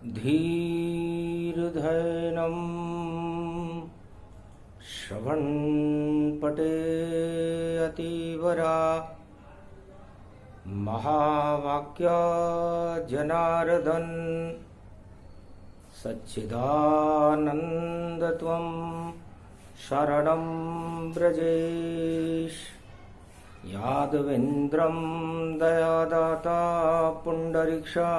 धीर्धैनं श्रवणपटे अतीवरा महावाक्या जनार्दन सच्चिदानन्दत्वं शरणं व्रजेश यादवेन्द्रं दयादाता पुण्डरीक्षा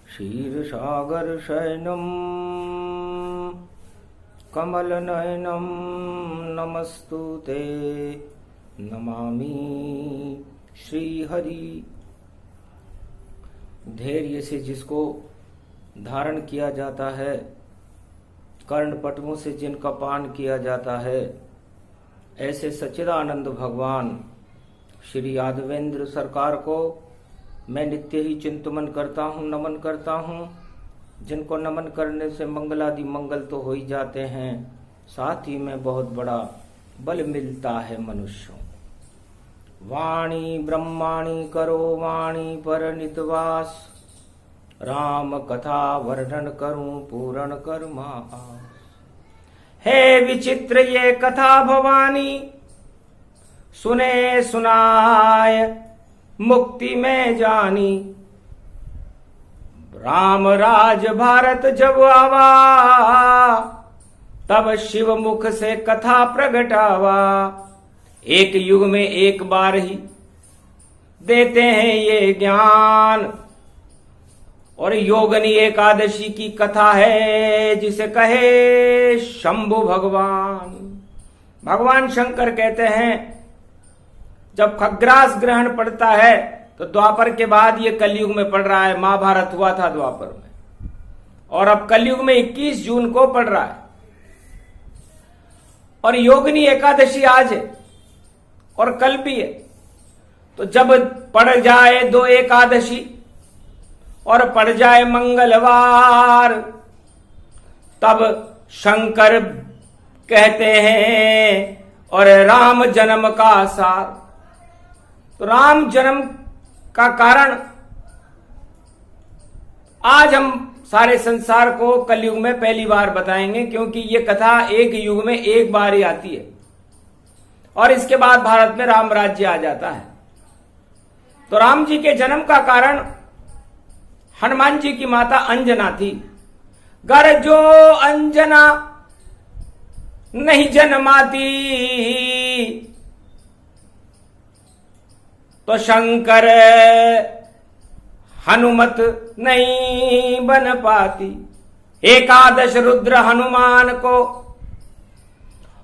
क्षीरसागरशयनं कमलनयनं नमस्तुते नमामि श्रीहरि। धैर्य से जिसको धारण किया जाता है, कर्णपटुओं से जिनका पान किया जाता है, ऐसे सच्चिदानंद भगवान श्री यादवेंद्र सरकार को मैं नित्य ही चिंतन करता हूँ, नमन करता हूँ। जिनको नमन करने से मंगलादि मंगल तो हो ही जाते हैं, साथ ही में बहुत बड़ा बल मिलता है मनुष्यों। वाणी ब्रह्माणी करो वाणी पर नितवास, राम कथा वर्णन करूं पूर्ण कर्मा। हे विचित्र ये कथा भवानी, सुने सुनाय मुक्ति में जानी। राम राज भारत जब आवा, तब शिव मुख से कथा प्रगटावा। एक युग में एक बार ही देते हैं ये ज्ञान, और योगनी एकादशी की कथा है जिसे कहे शंभु भगवान। भगवान शंकर कहते हैं जब खग्रास ग्रहण पड़ता है तो द्वापर के बाद ये कलयुग में पड़ रहा है। महाभारत हुआ था द्वापर में, और अब कलयुग में 21 जून को पड़ रहा है। और योगनी एकादशी आज है और कल भी है। तो जब पड़ जाए 2 एकादशी और पड़ जाए मंगलवार, तब शंकर कहते हैं और राम जन्म का सार। तो राम जन्म का कारण आज हम सारे संसार को कलयुग में पहली बार बताएंगे, क्योंकि ये कथा एक युग में एक बार ही आती है और इसके बाद भारत में राम राज्य आ जाता है। तो राम जी के जन्म का कारण हनुमान जी की माता अंजना थी। घर जो अंजना नहीं जन्माती, तो शंकर हनुमत नहीं बन पाती। एकादश रुद्र हनुमान को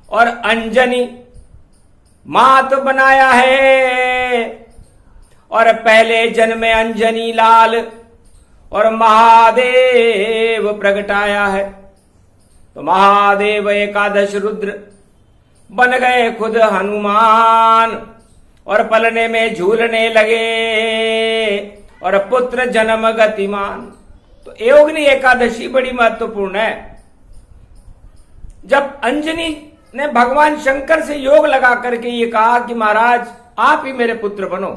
और अंजनी मात बनाया है, और पहले जन्म में अंजनी लाल और महादेव प्रगटाया है। तो महादेव एकादश रुद्र बन गए खुद हनुमान, और पलने में झूलने लगे और पुत्र जन्म गतिमान। तो योगिनी एकादशी बड़ी महत्वपूर्ण है। जब अंजनी ने भगवान शंकर से योग लगा करके ये कहा कि महाराज आप ही मेरे पुत्र बनो,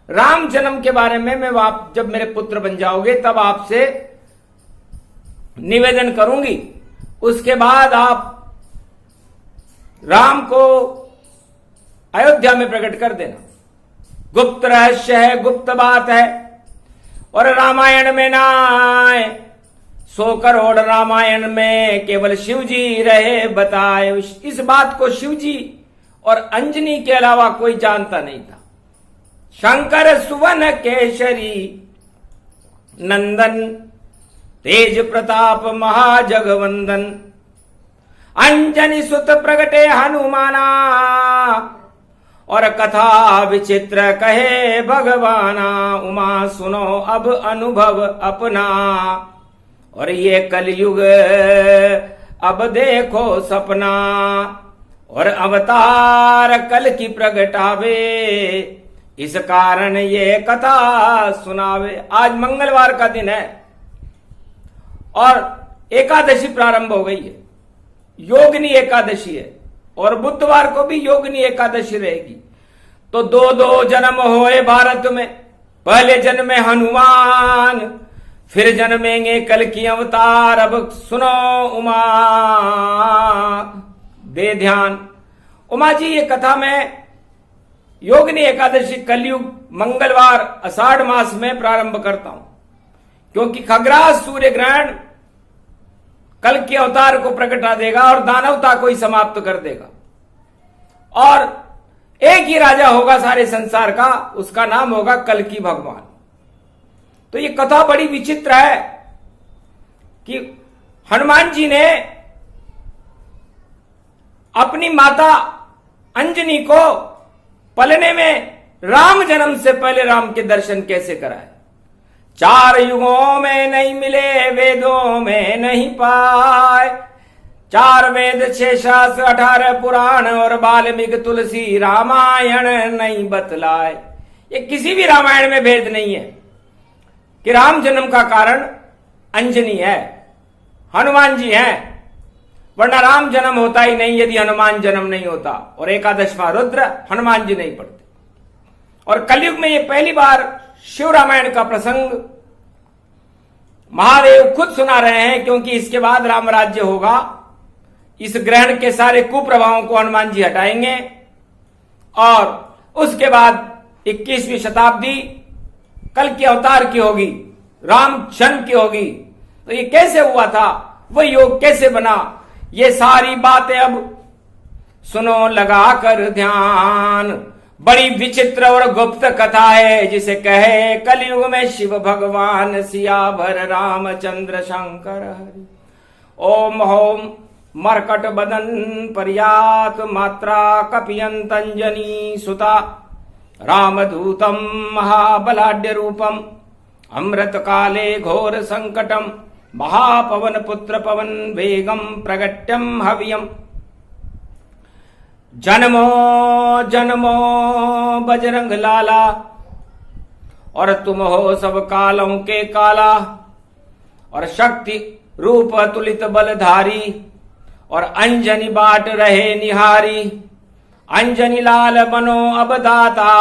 राम जन्म के बारे में मैं आप जब मेरे पुत्र बन जाओगे तब आपसे निवेदन करूंगी, उसके बाद आप राम को अयोध्या में प्रकट कर देना। गुप्त रहस्य है, गुप्त बात है, और रामायण में ना आए। 100 करोड़ रामायण में केवल शिव जी रहे बताए। इस बात को शिव जी और अंजनी के अलावा कोई जानता नहीं था। शंकर सुवन केशरी नंदन, तेज प्रताप महाजगवंदन। अंजनी सुत प्रगटे हनुमाना, और कथा विचित्र कहे भगवाना। उमा सुनो अब अनुभव अपना, और ये कलयुग अब देखो सपना। और अवतार कल की प्रगटावे, इस कारण ये कथा सुनावे। आज मंगलवार का दिन है और एकादशी प्रारंभ हो गई है, योगिनी एकादशी है, और बुधवार को भी योगिनी एकादशी रहेगी। तो 2 जन्म होए भारत में। पहले जन्म में हनुमान, फिर जन्मेंगे कल की अवतार। अब सुनो उमा दे ध्यान। उमा जी, ये कथा में योगिनी एकादशी कलयुग मंगलवार आषाढ़ मास में प्रारंभ करता हूं, क्योंकि खग्रास सूर्य ग्रहण कल के अवतार को प्रकटा देगा और दानवता को ही समाप्त कर देगा। और एक ही राजा होगा सारे संसार का, उसका नाम होगा कल्कि भगवान। तो ये कथा बड़ी विचित्र है कि हनुमान जी ने अपनी माता अंजनी को पलने में राम जन्म से पहले राम के दर्शन कैसे कराए। 4 युगों में नहीं मिले, वेदों में नहीं पाए। 4 वेद 6 शास्त्र 18 पुराण और वाल्मीकि तुलसी रामायण नहीं बतलाए। ये किसी भी रामायण में भेद नहीं है कि राम जन्म का कारण अंजनी है, हनुमान जी हैं, वरना राम जन्म होता ही नहीं यदि हनुमान जन्म नहीं होता। और एकादशवां रुद्र हनुमान जी नहीं पढ़ते। और कलयुग में ये पहली बार शिव रामायण का प्रसंग महादेव खुद सुना रहे हैं, क्योंकि इसके बाद राम राज्य होगा। इस ग्रहण के सारे कुप्रभावों को हनुमान जी हटाएंगे और उसके बाद 21वीं शताब्दी कल के अवतार की होगी, राम जन्म की होगी। तो ये कैसे हुआ था, वो योग कैसे बना, ये सारी बातें अब सुनो लगा कर ध्यान। बड़ी विचित्र और गुप्त कथा है, जिसे कहे कलयुग में शिव भगवान सियावर रामचंद्र शंकर हरि। ओम होम मरकट बदन पर्यात मात्रा कपियंत अंजनी सुता रामदूतम महाबलाढ्य रूपम अमृत काले घोर संकटम महापवन पुत्र पवन वेगम प्रगट्यम हव्यम। जन्मो जन्मो बजरंग लाला और तुम हो सब कालों के काला। और शक्ति रूप तुलित बलधारी और अंजनी बाट रहे निहारी। अंजनी लाल बनो अब दाता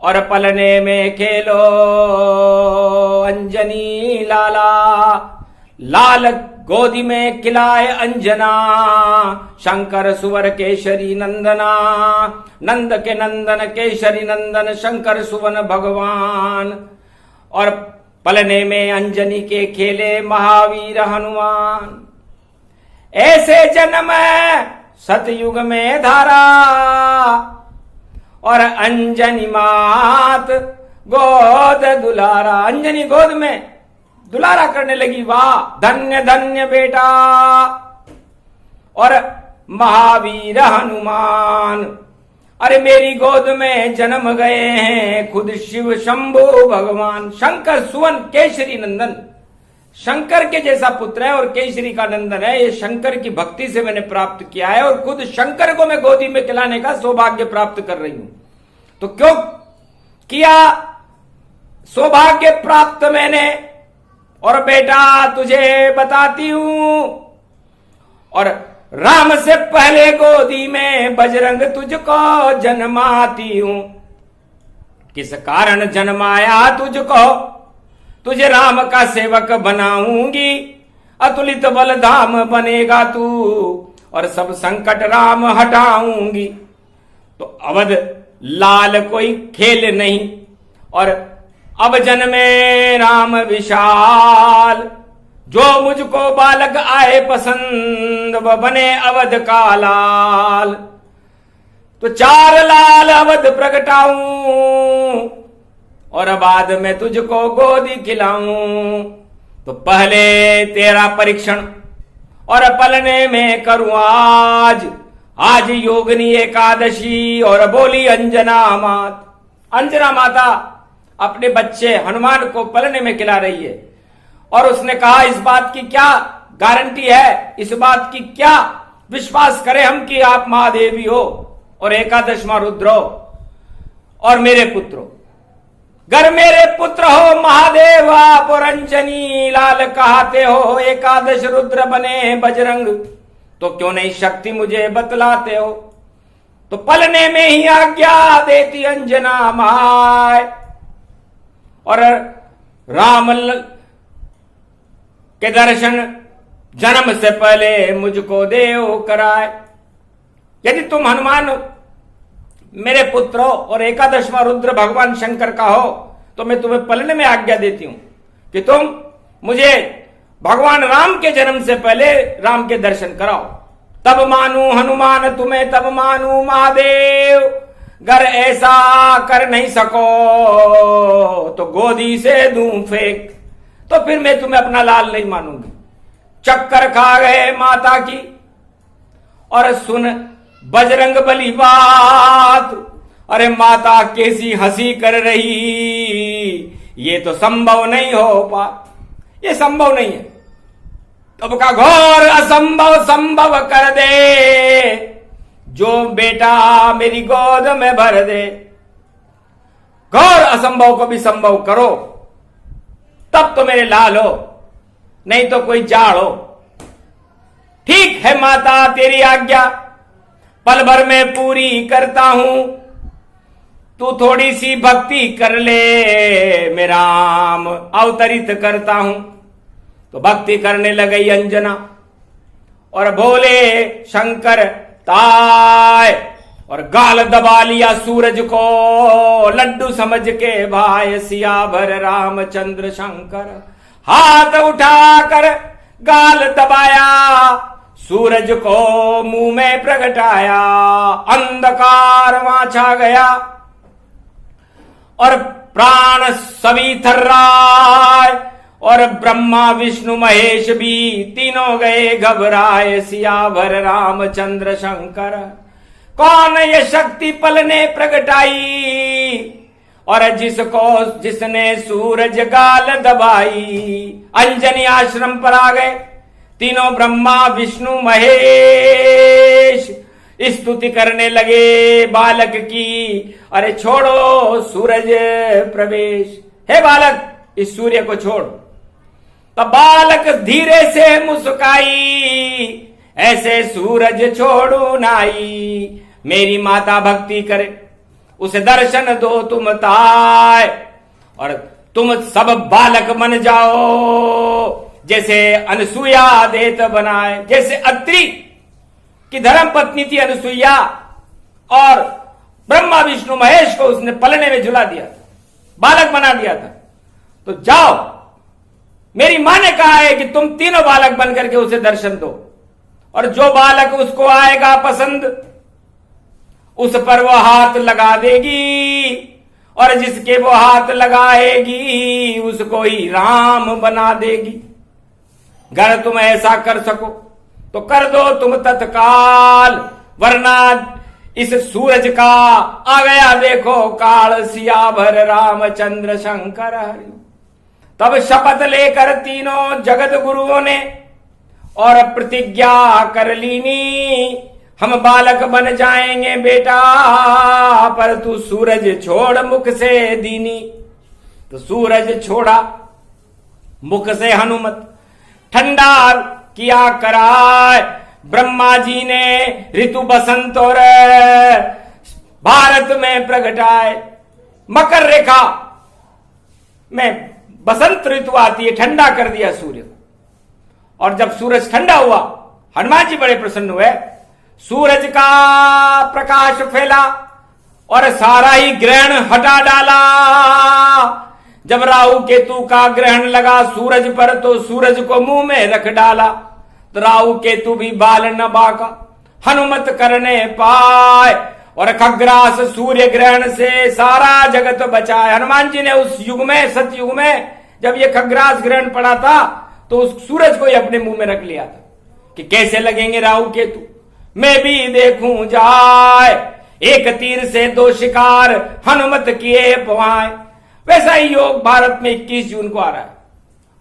और पलने में खेलो अंजनी लाला। लाल गोदी में खिलाए अंजना शंकर सुवर केशरी नंदना। नंद के नंदन केशरी नंदन शंकर सुवन भगवान। और पलने में अंजनी के खेले महावीर हनुमान। ऐसे जन्म सतयुग में धारा और अंजनी मात गोद दुलारा। अंजनी गोद में दुलारा करने लगी, वाह धन्य धन्य बेटा। और महावीर हनुमान, अरे मेरी गोद में जन्म गए हैं खुद शिव शंभु भगवान। शंकर सुवन केशरी नंदन, शंकर के जैसा पुत्र है और केशरी का नंदन है। ये शंकर की भक्ति से मैंने प्राप्त किया है और खुद शंकर को मैं गोदी में खिलाने का सौभाग्य प्राप्त कर रही हूं। तो क्यों किया सौभाग्य प्राप्त मैंने, और बेटा तुझे बताती हूं। और राम से पहले गोदी में बजरंग तुझको जन्माती हूं। किस कारण जन्माया तुझको, तुझे राम का सेवक बनाऊंगी। अतुलित बल धाम बनेगा तू और सब संकट राम हटाऊंगी। तो अवध लाल कोई खेल नहीं और अब जन्मे राम विशाल। जो मुझको बालक आए पसंद वह बने अवध का लाल। तो 4 लाल अवध प्रगटाऊं और बाद में तुझको गोदी खिलाऊं। तो पहले तेरा परीक्षण और पलने में करूं आज। आज योगिनी एकादशी और बोली अंजना मात। अंजना माता अपने बच्चे हनुमान को पलने में खिला रही है और उसने कहा इस बात की क्या गारंटी है, इस बात की क्या विश्वास करें हम कि आप महादेवी हो और एकादशवां रुद्र हो और मेरे पुत्र हो। घर मेरे पुत्र हो महादेव आप और अंजनी लाल कहते हो। एकादश रुद्र बने बजरंग तो क्यों नहीं शक्ति मुझे बतलाते हो। तो पलने में ही आज्ञा देती अंजना माय और राम के दर्शन जन्म से पहले मुझको देव कराए। यदि तुम हनुमान मेरे पुत्र हो और एकादशवां रुद्र भगवान शंकर का हो तो मैं तुम्हें पलने में आज्ञा देती हूं कि तुम मुझे भगवान राम के जन्म से पहले राम के दर्शन कराओ। तब मानू हनुमान तुम्हें, तब मानू महादेव, गर ऐसा कर नहीं सको तो गोदी से दूं फेंक। तो फिर मैं तुम्हें अपना लाल नहीं मानूंगी। चक्कर खा गए माता की और सुन बजरंग बली बात। अरे माता कैसी हंसी कर रही, ये तो संभव नहीं हो पा, ये संभव नहीं है। तब का घोर असंभव संभव कर दे, जो बेटा मेरी गोद में भर दे। घोर असंभव को भी संभव करो, तब तो मेरे लाल हो, नहीं तो कोई जाड़ हो। ठीक है माता तेरी आज्ञा, पल भर में पूरी करता हूं। तू थोड़ी सी भक्ति कर ले, मेरा राम अवतरित करता हूं। तो भक्ति करने लगी अंजना और भोले शंकर ताय और गाल दबा लिया सूरज को, लड्डू समझ के भाई सियावर रामचंद्र शंकर। हाथ उठाकर गाल दबाया, सूरज को मुंह में प्रगटाया। अंधकार वहां छा गया और प्राण सभी थर्राए और ब्रह्मा विष्णु महेश भी तीनों गए घबराए। सियावर रामचंद्र शंकर, कौन ये शक्ति पल ने प्रगटाई और जिसने सूरज गाल दबाई। अंजनी आश्रम पर आ गए तीनों ब्रह्मा विष्णु महेश, स्तुति करने लगे बालक की। अरे छोड़ो सूरज प्रवेश, हे बालक इस सूर्य को छोड़। तब बालक धीरे से मुस्काई, ऐसे सूरज छोड़ू नाई। मेरी माता भक्ति करे, उसे दर्शन दो तुम ताय, और तुम सब बालक बन जाओ। जैसे अनसुया देत बनाए, जैसे अत्रि की धर्म पत्नी थी अनसुईया, और ब्रह्मा विष्णु महेश को उसने पलने में झुला दिया था, बालक बना दिया था। तो जाओ, मेरी मां ने कहा है कि तुम तीनों बालक बन करके उसे दर्शन दो, और जो बालक उसको आएगा पसंद उस पर वो हाथ लगा देगी, और जिसके वो हाथ लगाएगी उसको ही राम बना देगी। अगर तुम ऐसा कर सको तो कर दो तुम तत्काल, वरना इस सूरज का आ गया देखो काल। सियावर रामचंद्र शंकर हरि। तब शपथ लेकर तीनों जगत गुरुओं ने और प्रतिज्ञा कर लीनी, हम बालक बन जाएंगे बेटा, पर तू सूरज छोड़ मुख से दीनी। तो सूरज छोड़ा मुख से हनुमत, ठंडा किया कराए। ब्रह्मा जी ने ऋतु बसंत और भारत में प्रगटाए। मकर रेखा में बसंत ऋतु आती है, ठंडा कर दिया सूर्य। और जब सूरज ठंडा हुआ, हनुमान जी बड़े प्रसन्न हुए। सूरज का प्रकाश फैला और सारा ही ग्रहण हटा डाला। जब राहु केतु का ग्रहण लगा सूरज पर, तो सूरज को मुंह में रख डाला। तो राहु केतु भी बाल न बाका, हनुमत करने पाए। और खग्रास सूर्य ग्रहण से सारा जगत बचाए। हनुमान जी ने उस युग में, सतयुग में, जब ये खग्रास ग्रहण पड़ा था, तो उस सूरज को ही अपने मुंह में रख लिया था कि कैसे लगेंगे राहु केतु, मैं भी देखूं जाए। एक तीर से दो शिकार हनुमत किए पवाए। वैसा ही योग भारत में 21 जून को आ रहा है,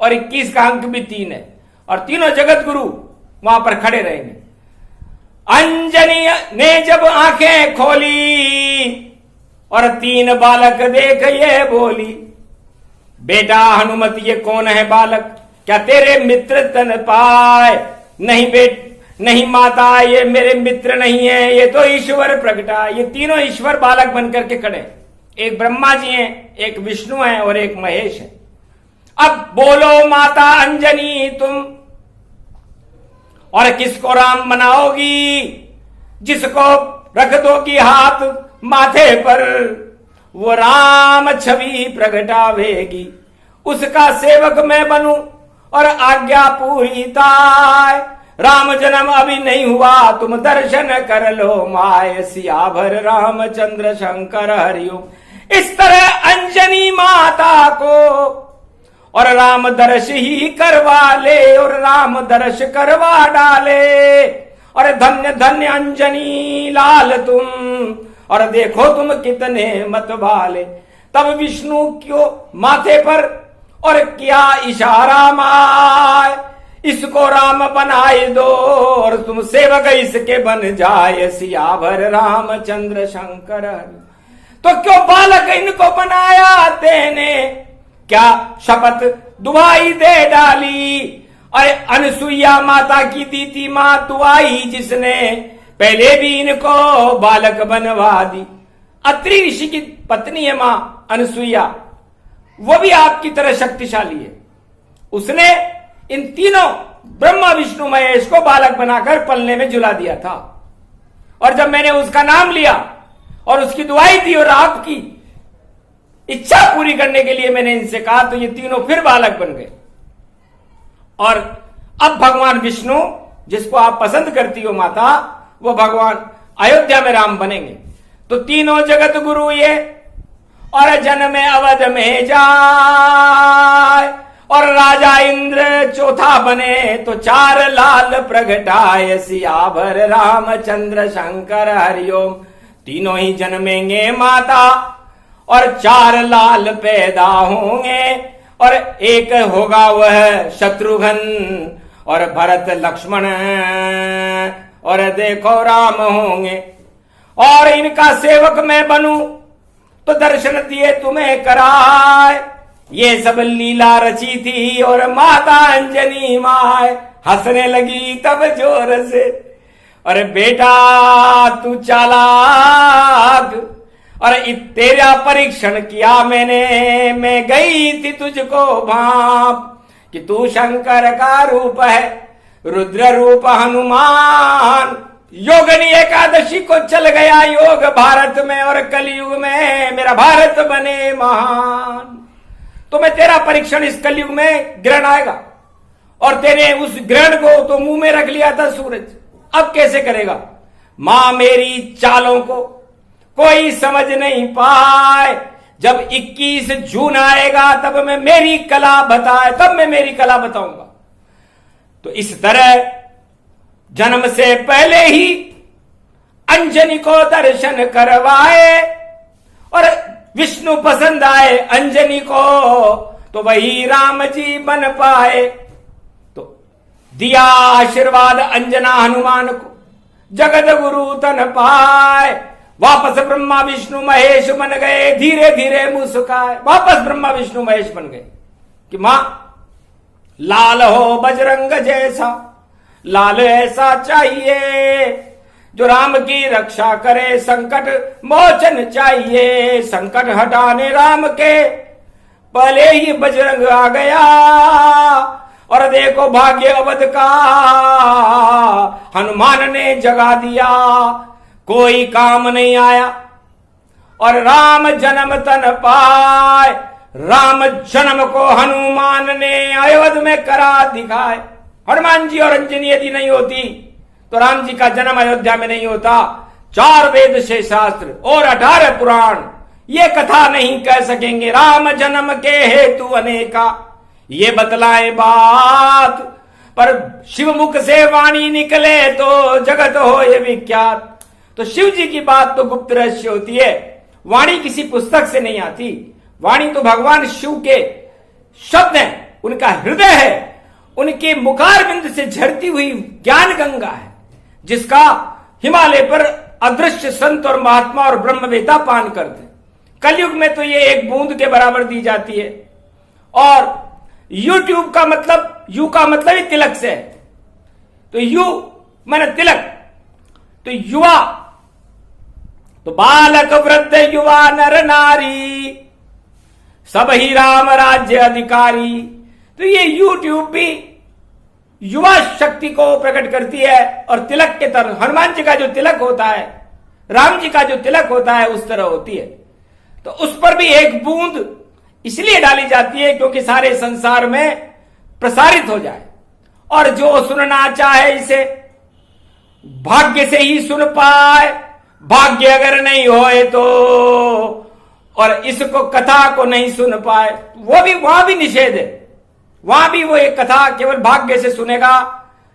और 21 का अंक भी 3 है, और तीनों जगत गुरु वहां पर खड़े रहेंगे। अंजनी ने जब आंखें खोली और 3 बालक देख ये बोली, बेटा हनुमत ये कौन है बालक, क्या तेरे मित्र तन पाए? नहीं माता, ये मेरे मित्र नहीं है, ये तो ईश्वर प्रगटा। ये तीनों ईश्वर बालक बनकर के खड़े, एक ब्रह्मा जी हैं, एक विष्णु हैं और एक महेश है। अब बोलो माता अंजनी तुम, और किसको राम बनाओगी? जिसको रख दोगी हाथ माथे पर, वो राम छवि प्रगटावेगी। उसका सेवक मैं बनूं और आज्ञा पूरी ताय। राम जन्म अभी नहीं हुआ, तुम दर्शन कर लो माय। सियावर रामचंद्र शंकर हरिओम। इस तरह अंजनी माता को और राम दर्श ही करवा ले, और राम दर्श करवा डाले। और धन्य धन्य अंजनी लाल तुम, और देखो तुम कितने मतवाले। तब विष्णु क्यों माथे पर और क्या इशारा माय, इसको राम बनाए दो और तुम सेवक इसके बन जाए। सियावर रामचंद्र शंकर। तो क्यों बालक इनको बनाया तेने, क्या शपथ दुआई दे डाली? अरे अनसुईया माता की दी थी मां दुआई, जिसने पहले भी इनको बालक बनवा दी। अत्रि ऋषि की पत्नी है मां अनसुईया, वो भी आपकी तरह शक्तिशाली है। उसने इन तीनों ब्रह्मा विष्णु महेश को बालक बनाकर पलने में झुला दिया था। और जब मैंने उसका नाम लिया और उसकी दुआई दी और आपकी इच्छा पूरी करने के लिए मैंने इनसे कहा, तो ये तीनों फिर बालक बन गए। और अब भगवान विष्णु, जिसको आप पसंद करती हो माता, वो भगवान अयोध्या में राम बनेंगे। तो तीनों जगत गुरु ये, और जन्म अवध में जाए, और राजा इंद्र चौथा बने। तो चार लाल प्रगटाए। सियावर रामचंद्र शंकर हरिओम। तीनों ही जन्मेंगे माता, और चार लाल पैदा होंगे। और एक होगा वह शत्रुघ्न, और भरत लक्ष्मण, और देखो राम होंगे। और इनका सेवक मैं बनूं तो दर्शन दिए तुम्हें कराए। ये सब लीला रची थी, और माता अंजनी माय हंसने लगी तब जोर से। अरे बेटा तू चालाक, और तेरा परीक्षण किया मैंने। मैं गई थी तुझको भाप कि तू शंकर का रूप है, रुद्र रूप हनुमान। योगनी एकादशी को चल गया योग भारत में, और कलयुग में मेरा भारत बने महान। तो मैं तेरा परीक्षण इस कलयुग में ग्रहण आएगा, और तेरे उस ग्रहण को तो मुंह में रख लिया था सूरज, अब कैसे करेगा? मां मेरी चालों को कोई समझ नहीं पाए। जब 21 जून आएगा तब मैं मेरी कला बताऊंगा। तो इस तरह जन्म से पहले ही अंजनी को दर्शन करवाए, और विष्णु पसंद आए अंजनी को, तो वही राम जी बन पाए। तो दिया आशीर्वाद अंजना हनुमान को, जगत गुरु तन पाए। वापस ब्रह्मा विष्णु महेश बन गए, धीरे धीरे मुस्काए। वापस ब्रह्मा विष्णु महेश बन गए कि मां लाल हो बजरंग जैसा, लाल ऐसा चाहिए जो राम की रक्षा करे। संकट मोचन चाहिए, संकट हटाने राम के पहले ही बजरंग आ गया। और देखो भाग्य अवध का हनुमान ने जगा दिया, कोई काम नहीं आया। और राम जन्म तन पाए, राम जन्म को हनुमान ने अयोध्या में करा दिखाए। हनुमान जी और अंजनी यदि नहीं होती तो राम जी का जन्म अयोध्या में नहीं होता। 4 वेद से शास्त्र और 18 पुराण ये कथा नहीं कह सकेंगे राम जन्म के हेतु अनेका, ये बतलाए बात। पर शिव मुख से वाणी निकले तो जगत हो ये विख्यात। तो शिव जी की बात तो गुप्त रहस्य होती है, वाणी किसी पुस्तक से नहीं आती। वाणी तो भगवान शिव के शब्द हैं, उनका हृदय है, उनके मुखारविंद से झरती हुई ज्ञान गंगा है, जिसका हिमालय पर अदृश्य संत और महात्मा और ब्रह्मवेता पान करते हैं। कलयुग में तो ये एक बूंद के बराबर दी जाती है। और यूट्यूब का मतलब, यू का मतलब ही तिलक से है। तो यू माने तिलक, तो युवा, तो बालक वृद्ध युवा नर नारी सब ही राम राज्य अधिकारी। तो ये यूट्यूब भी युवा शक्ति को प्रकट करती है और तिलक के तरह हनुमान जी का जो तिलक होता है, राम जी का जो तिलक होता है, उस तरह होती है। तो उस पर भी एक बूंद इसलिए डाली जाती है क्योंकि सारे संसार में प्रसारित हो जाए और जो सुनना चाहे इसे भाग्य से ही सुन पाए, भाग्य अगर नहीं होए तो, और इसको कथा को नहीं सुन पाए, वो भी वहां भी निषेध है। वहां भी वो एक कथा केवल भाग्य से सुनेगा,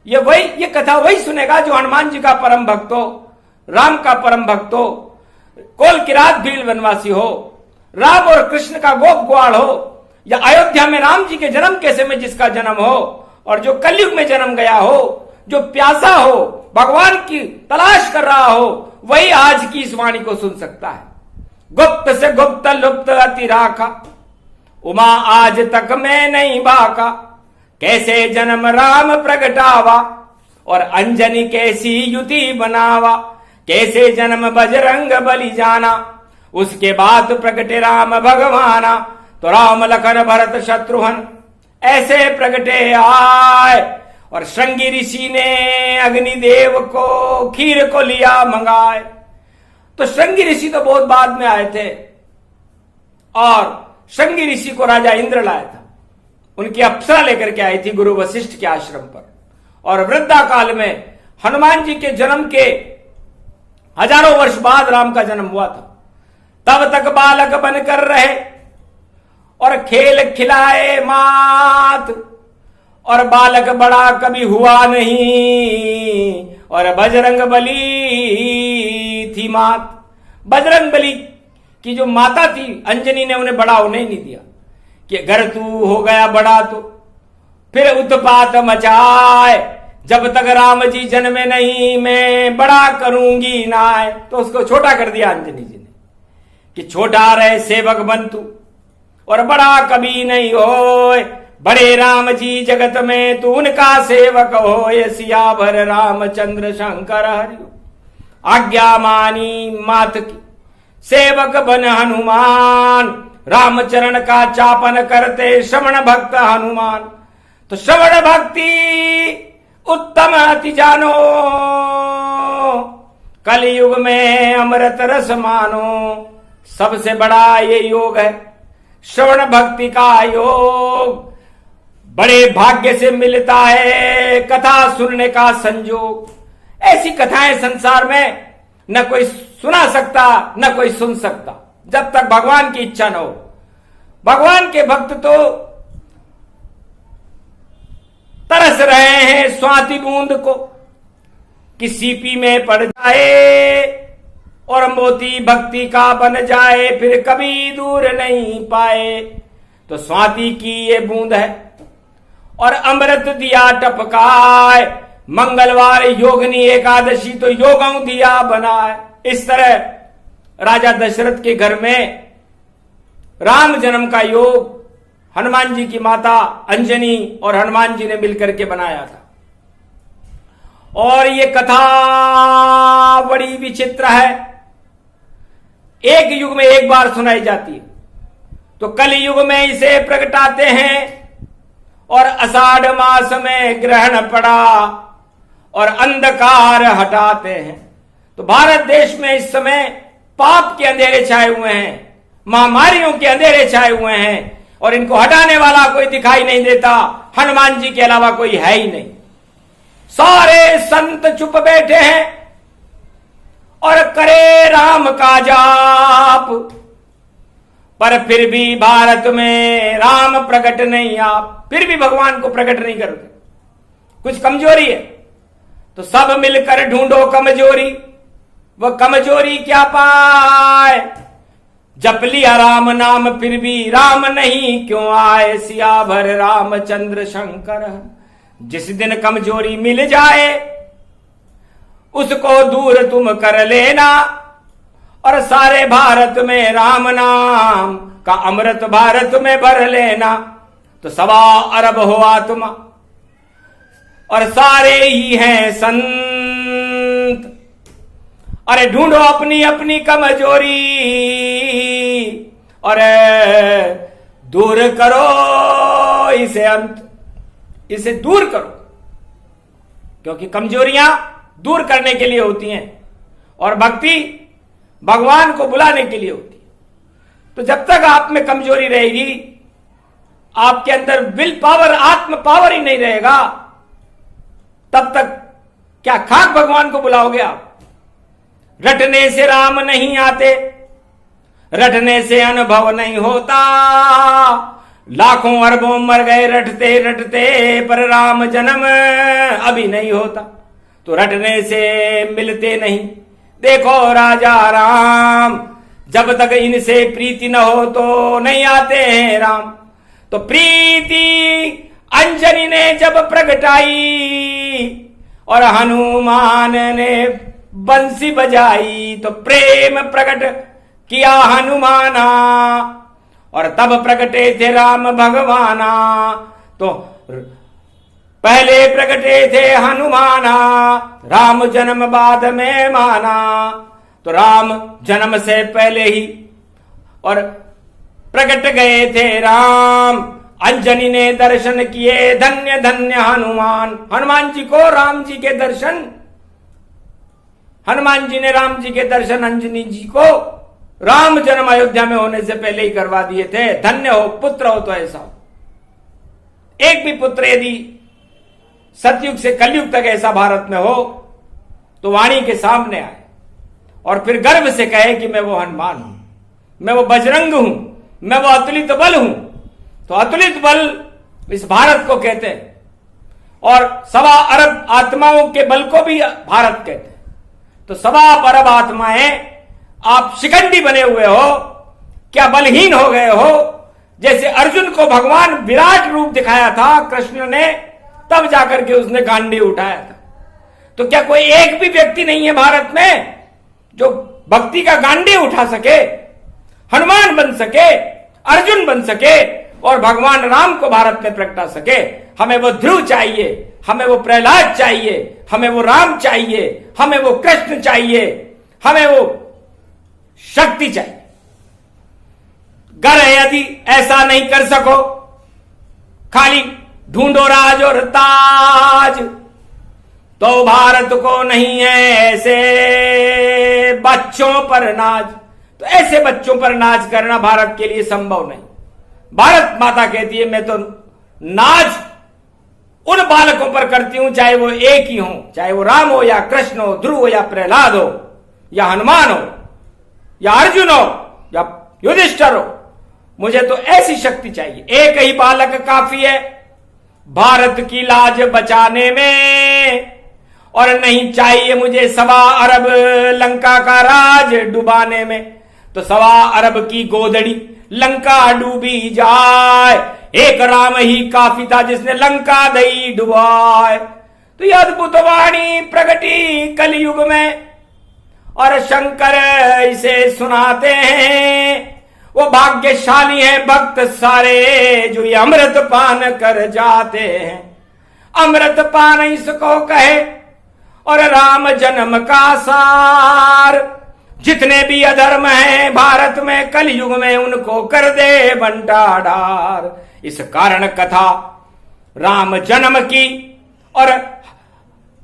ये कथा वही सुनेगा जो हनुमान जी का परम भक्त हो, राम का परम भक्त हो, कोल किरात भील वनवासी हो, राम और कृष्ण का गोप ग्वाल हो, या अयोध्या में राम जी के जन्म के समय जिसका जन्म हो और जो कलयुग में जन्म गया हो, जो प्यासा हो, भगवान की तलाश कर रहा हो, वही आज की इस वाणी को सुन सकता है। गुप्त से गुप्त लुप्त अति राखा, उमा आज तक मैं नहीं बाका, कैसे जन्म राम प्रगटावा और अंजनी कैसी युति बनावा, कैसे जन्म बजरंग बलि जाना, उसके बाद प्रगटे राम भगवाना, तो राम लखन भरत शत्रुघ्न ऐसे प्रगटे आए। और श्रृंगी ऋषि ने अग्निदेव को खीर को लिया मंगाए। तो श्रृंगी ऋषि तो बहुत बाद में आए थे और श्रृंगी ऋषि को राजा इंद्र लाया था, उनकी अप्सरा लेकर के आई थी गुरु वशिष्ठ के आश्रम पर। और वृद्धा काल में हनुमान जी के जन्म के हजारों वर्ष बाद राम का जन्म हुआ था। तब तक बालक बनकर रहे और खेल खिलाए मात, और बालक बड़ा कभी हुआ नहीं, और बजरंग बली थी मात। बजरंग बली की जो माता थी अंजनी ने उन्हें बड़ा होने ही नहीं दिया कि अगर तू हो गया बड़ा तो फिर उत्पात मचाए, जब तक राम जी जन्मे नहीं मैं बड़ा करूंगी नाय। तो उसको छोटा कर दिया अंजनी जी ने कि छोटा रहे सेवक बन तू और बड़ा कभी नहीं होए, बड़े राम जी जगत में तू उनका सेवक होए, सियावर रामचंद्र शंकर हरियो आज्ञा मानी मात की, सेवक बन हनुमान, रामचरण का चापन करते श्रवण भक्त हनुमान। तो श्रवण भक्ति उत्तम अति जानो, कलयुग में अमृत रस मानो। सबसे बड़ा ये योग है श्रवण भक्ति का योग, बड़े भाग्य से मिलता है कथा सुनने का संयोग। ऐसी कथाएं संसार में न कोई सुना सकता न कोई सुन सकता जब तक भगवान की इच्छा न हो। भगवान के भक्त तो तरस रहे हैं स्वाति बूंद को कि सीपी में पड़ जाए और मोती भक्ति का बन जाए, फिर कभी दूर नहीं पाए। तो स्वाति की ये बूंद है और अमृत दिया टपकाए, मंगलवार योगनी एकादशी तो योगों दिया बनाए। इस तरह राजा दशरथ के घर में राम जन्म का योग हनुमान जी की माता अंजनी और हनुमान जी ने मिलकर के बनाया था। और ये कथा बड़ी विचित्र है, एक युग में एक बार सुनाई जाती है। तो कल युग में इसे प्रगटाते हैं और आषाढ़ मास में ग्रहण पड़ा और अंधकार हटाते हैं। तो भारत देश में इस समय पाप के अंधेरे छाए हुए हैं, महामारियों के अंधेरे छाए हुए हैं और इनको हटाने वाला कोई दिखाई नहीं देता, हनुमान जी के अलावा कोई है ही नहीं। सारे संत चुप बैठे हैं और करे राम का जाप, पर फिर भी भारत में राम प्रकट नहीं, आप फिर भी भगवान को प्रकट नहीं करते। कुछ कमजोरी है तो सब मिलकर ढूंढो कमजोरी, वो कमजोरी क्या पाए। जप लिया राम नाम फिर भी राम नहीं क्यों आए, सियावर रामचंद्र शंकर। जिस दिन कमजोरी मिल जाए उसको दूर तुम कर लेना और सारे भारत में राम नाम का अमृत भारत में भर लेना। तो 1.25 अरब हो आत्मा और सारे ही हैं संत। अरे ढूंढो अपनी अपनी कमजोरी और दूर करो इसे, अंत इसे दूर करो, क्योंकि कमजोरियां दूर करने के लिए होती हैं और भक्ति भगवान को बुलाने के लिए होती है। तो जब तक आप में कमजोरी रहेगी, आपके अंदर विल पावर, आत्म पावर ही नहीं रहेगा, तब तक क्या खाक भगवान को बुलाओगे आप? रटने से राम नहीं आते, रटने से अनुभव नहीं होता, लाखों अरबों मर गए रटते रटते, पर राम जन्म अभी नहीं होता। तो रटने से मिलते नहीं, देखो राजा राम, जब तक इनसे प्रीति न हो तो नहीं आते हैं राम। तो प्रीति अंजनी ने जब प्रगटाई और हनुमान ने बंसी बजाई, तो प्रेम प्रकट किया हनुमाना, और तब प्रकटे थे राम भगवाना। तो पहले प्रकटे थे हनुमाना, राम जन्म बाद में माना। तो राम जन्म से पहले ही और प्रकट गए थे राम, अंजनी ने दर्शन किए, धन्य धन्य हनुमान। हनुमान जी को राम जी के दर्शन, हनुमान जी ने राम जी के दर्शन अंजनी जी को राम जन्म अयोध्या में होने से पहले ही करवा दिए थे। धन्य हो, पुत्र हो तो ऐसा हो। एक भी पुत्र यदि सतयुग से कलयुग तक ऐसा भारत में हो तो वाणी के सामने आए और फिर गर्व से कहे कि मैं वो हनुमान हूं, मैं वो बजरंग हूं, मैं वो अतुलित बल हूं। तो अतुलित बल इस भारत को कहते हैं, और 1.25 अरब आत्माओं के बल को भी भारत कहते हैं। तो 1.25 अरब आत्माएं, आप शिखंडी बने हुए हो, क्या बलहीन हो गए हो? जैसे अर्जुन को भगवान विराट रूप दिखाया था कृष्ण ने, तब जाकर के उसने गांडी उठाया था। तो क्या कोई एक भी व्यक्ति नहीं है भारत में जो भक्ति का गांडी उठा सके, हनुमान बन सके, अर्जुन बन सके और भगवान राम को भारत में प्रगटा सके? हमें वो ध्रुव चाहिए, हमें वो प्रहलाद चाहिए, हमें वो राम चाहिए, हमें वो कृष्ण चाहिए, हमें वो शक्ति चाहिए। गर यदि ऐसा नहीं कर सको, खाली ढूंढो राज और ताज, तो भारत को नहीं है ऐसे बच्चों पर नाज। तो ऐसे बच्चों पर नाज करना भारत के लिए संभव नहीं। भारत माता कहती है मैं तो नाज उन बालकों पर करती हूं, चाहे वो एक ही हो, चाहे वो राम हो या कृष्ण हो, ध्रुव हो या प्रहलाद हो या हनुमान हो या अर्जुन हो या युधिष्ठिर हो। मुझे तो ऐसी शक्ति चाहिए। एक ही बालक काफी है भारत की लाज बचाने में, और नहीं चाहिए मुझे 1.25 अरब लंका का राज डुबाने में। तो 1.25 अरब की गोदड़ी लंका डूबी जाए, एक राम ही काफी था जिसने लंका दई डुबाए। तो ये अद्भुत वाणी प्रगटी कलयुग में, और शंकर इसे सुनाते हैं। वो भाग्यशाली हैं भक्त सारे जो ये अमृत पान कर जाते हैं। अमृत पान इसको कहे और राम जन्म का सार। जितने भी अधर्म हैं भारत में कलयुग में, उनको कर दे बंटाढार। इस कारण कथा राम जन्म की और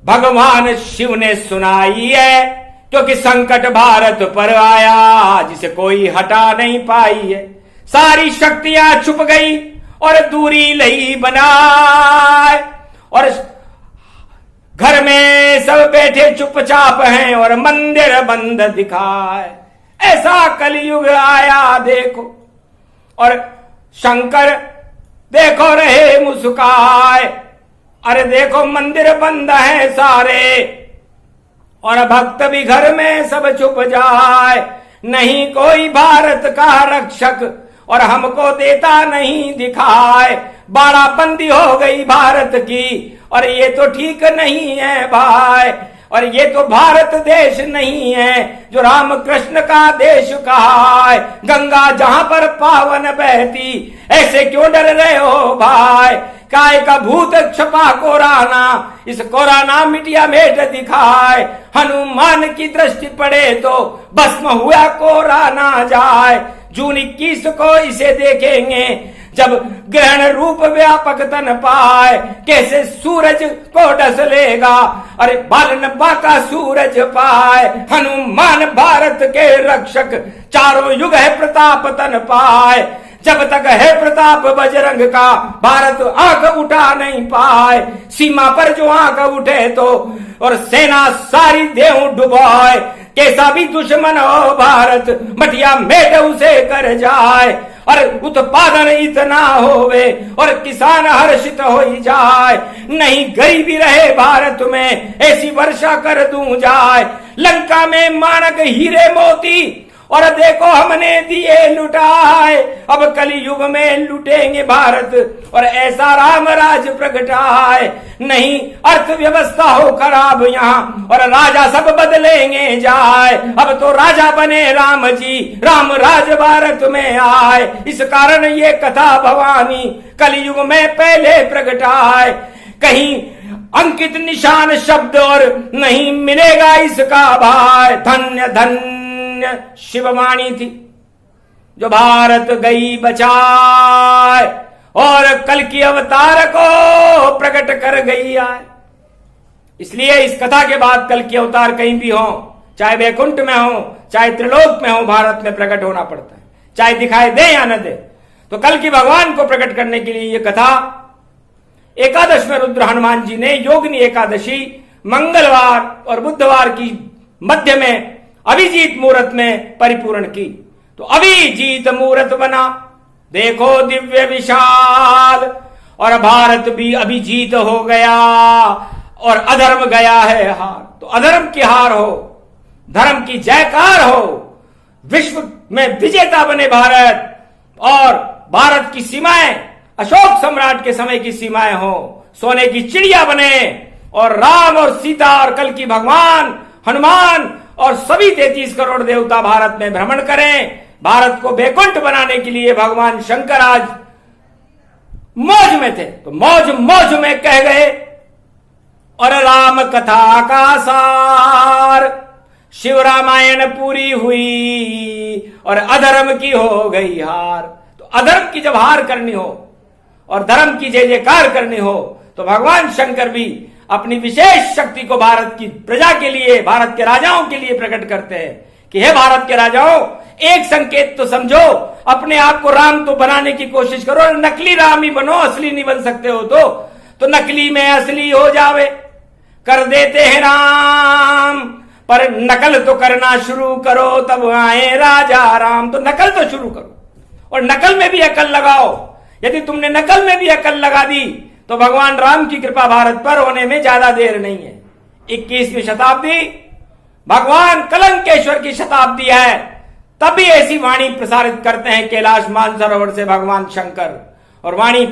भगवान शिव ने सुनाई है, क्योंकि संकट भारत पर आया जिसे कोई हटा नहीं पाई है। सारी शक्तियां छुप गई और दूरी लई बनाए, और घर में सब बैठे चुपचाप हैं और मंदिर बंद दिखाए। ऐसा कलयुग आया देखो, और शंकर देखो रहे मुस्काए। अरे देखो मंदिर बंद है सारे, और भक्त भी घर में सब छुप जाए। नहीं कोई भारत का रक्षक और हमको देता नहीं दिखाए। बाड़ाबंदी हो गई भारत की, और ये तो ठीक नहीं है भाई। और ये तो भारत देश नहीं है जो राम कृष्ण का देश कहा है। गंगा जहां पर पावन बहती, ऐसे क्यों डर रहे हो भाई? काय का भूत छपा कोराना, इस कोराना मिटिया मेट दिखाए। हनुमान की दृष्टि पड़े तो भस्म हुआ कोराना जाए। जून 21 को इसे देखेंगे, जब ग्रहण रूप व्यापक तन पाए, कैसे सूरज को डस लेगा। अरे बालनब्बा का सूरज पाए, हनुमान भारत के रक्षक, चारों युग है प्रताप तन पाए। जब तक है प्रताप बजरंग का, भारत आंख उठा नहीं पाए। सीमा पर जो आंख उठे तो और सेना सारी देहु डुबाए। कैसा भी दुश्मन हो भारत, मटिया मेट उसे कर जाए। और उत्पादन इतना होवे और किसान हर्षित हो जाए। नहीं गरीबी रहे भारत में, ऐसी वर्षा कर दूं जाए। लंका में माणक हीरे मोती और देखो हमने दिए लुटाए। अब कलयुग में लुटेंगे भारत और ऐसा राम राज प्रगटाए। नहीं अर्थव्यवस्था हो खराब यहाँ और राजा सब बदलेंगे जाए। अब तो राजा बने राम जी, राम राज भारत में आए। इस कारण ये कथा भवानी कलयुग में पहले प्रगटाए। कहीं अंकित निशान शब्द और नहीं मिलेगा इसका भार। धन्य धन्य शिववाणी थी जो भारत गई बचाए और कल की अवतार को प्रकट कर गई आए। इसलिए इस कथा के बाद कल की अवतार कहीं भी हो, चाहे वैकुंठ में हो चाहे त्रिलोक में हो, भारत में प्रकट होना पड़ता है, चाहे दिखाई दे या न दे। तो कल की भगवान को प्रकट करने के लिए यह कथा एकादश में रुद्र हनुमान जी ने योगिनी एकादशी मंगलवार और बुधवार की मध्य में अभिजीत मुहूर्त में परिपूर्ण की। तो अभिजीत मुहूर्त बना, देखो दिव्य विशाल, और भारत भी अभिजीत हो गया और अधर्म गया है हार। तो अधर्म की हार हो, धर्म की जयकार हो, विश्व में विजेता बने भारत, और भारत की सीमाएं अशोक सम्राट के समय की सीमाएं हो, सोने की चिड़िया बने, और राम और सीता और कल की भगवान हनुमान और सभी 33 करोड़ देवता भारत में भ्रमण करें। भारत को वैकुंठ बनाने के लिए भगवान शंकर आज मौज में थे, तो मौज मौज में कह गए और राम कथा का सार, शिव रामायण पूरी हुई और अधर्म की हो गई हार। तो अधर्म की जब हार करनी हो और धर्म की जय जयकार करनी हो, तो भगवान शंकर भी अपनी विशेष शक्ति को भारत की प्रजा के लिए, भारत के राजाओं के लिए प्रकट करते हैं कि हे भारत के राजाओं, एक संकेत तो समझो, अपने आप को राम तो बनाने की कोशिश करो, नकली राम ही बनो, असली नहीं बन सकते हो तो नकली में असली हो जावे। कर देते हैं राम, पर नकल तो करना शुरू करो, तब आए राजा राम। तो नकल तो शुरू करो और नकल में भी अकल लगाओ। यदि तुमने नकल में भी अकल लगा दी तो भगवान राम की कृपा भारत पर होने में ज्यादा देर नहीं है। 21वीं शताब्दी भगवान कलंकेश्वर की शताब्दी है, तभी ऐसी वाणी प्रसारित करते हैं कैलाश मानसरोवर से भगवान शंकर। और वाणी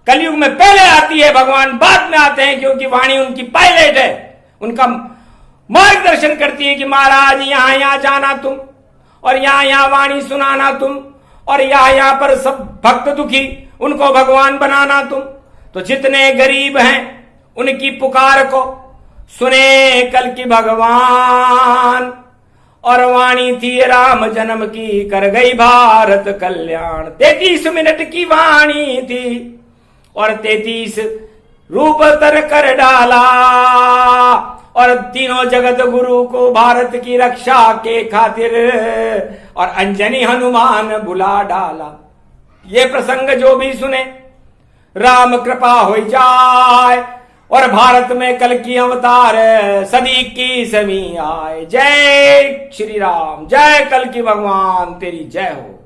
कलयुग में पहले आती है, भगवान बाद में आते हैं, क्योंकि वाणी उनकी पायलट है, उनका मार्गदर्शन करती है कि महाराज यहां यहां जाना तुम, और यहां यहां वाणी सुनाना तुम, और यहां यहां पर सब भक्त दुखी उनको भगवान बनाना तुम। तो जितने गरीब हैं उनकी पुकार को सुने कल की भगवान, और वाणी थी राम जन्म की, कर गई भारत कल्याण। 33 मिनट की वाणी थी और 33 रूप तर कर डाला, और तीनों जगत गुरु को भारत की रक्षा के खातिर और अंजनी हनुमान बुला डाला। ये प्रसंग जो भी सुने राम कृपा हो जाए, और भारत में कल की अवतार सदी की समी आए। जय श्री राम, जय कल की भगवान, तेरी जय हो।